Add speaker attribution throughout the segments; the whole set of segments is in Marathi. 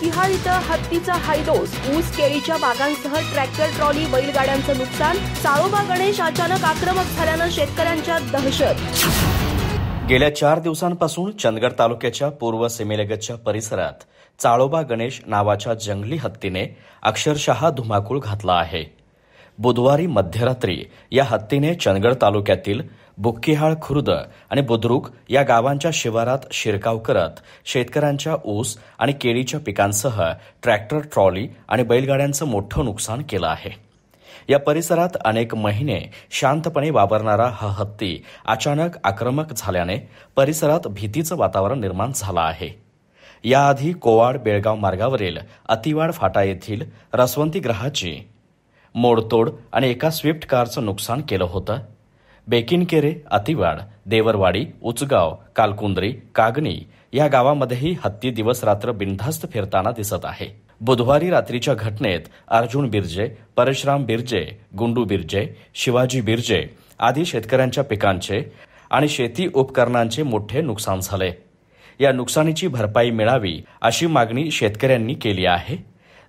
Speaker 1: शिहाळ इथं हत्तीचा हायदोस, ऊस केळीच्या बागांसह ट्रॅक्टर ट्रॉली बैलगाड्यांचं नुकसान। चाळोबा गणेश अचानक आक्रमक झाल्यानं शेतकऱ्यांच्या दहशत।
Speaker 2: गेल्या 4 दिवसांपासून चंदगड तालुक्याच्या पूर्व सीमेलगतच्या परिसरात चाळोबा गणेश नावाच्या जंगली हत्तीने अक्षरशः धुमाकूळ घातला आहे। बुधवारी मध्यरात्री या हत्तीने चंदगड तालुक्यातील बुक्कीहाळ खुर्द आणि बुद्रुक या गावांच्या शिवारात शिरकाव करत शेतकऱ्यांच्या ऊस आणि केळीच्या पिकांसह ट्रॅक्टर ट्रॉली आणि बैलगाड्यांचं मोठं नुकसान केलं आहे। या परिसरात अनेक महिने शांतपणे वावरणारा हा हत्ती अचानक आक्रमक झाल्याने परिसरात भीतीचं वातावरण निर्माण झालं आहे। याआधी कोवाड बेळगाव मार्गावरील अतिवाड फाटा येथील रसवंती ग्रहाची मोडतोड आणि एका स्विफ्ट कारचं नुकसान केलं होतं। बेकिनकेरे, अतिवाड, देवरवाडी, उचगाव, कालकुंद्री, कागणी या गावामध्येही हत्ती दिवस रात्र बिनधास्त फिरताना दिसत आहे। बुधवारी रात्रीच्या घटनेत अर्जुन बिर्जे, परशुराम बिर्जे, गुंडू बिर्जे, शिवाजी बिर्जे आदी शेतकऱ्यांच्या पिकांचे आणि शेती उपकरणांचे मोठे नुकसान झाले। या नुकसानीची भरपाई मिळावी अशी मागणी शेतकऱ्यांनी केली आहे।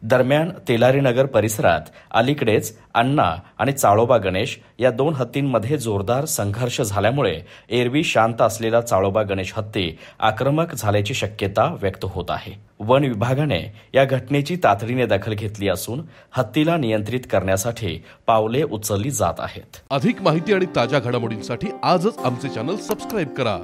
Speaker 2: दरम्यान तेलारीनगर परिसरात अलीकडेच अण्णा आणि चाळोबा गणेश या 2 हत्तींमध्ये जोरदार संघर्ष झाल्यामुळे एरवी शांत असलेला चाळोबा गणेश हत्ती आक्रमक झाल्याची शक्यता व्यक्त होत आहे। वन विभागाने या घटनेची तातडीने दखल घेतली असून हत्तीला नियंत्रित करण्यासाठी पावले उचलली जात आहेत।
Speaker 3: अधिक माहिती आणि ताज्या घडामोडींसाठी आजच आमचे चॅनल सबस्क्राइब करा।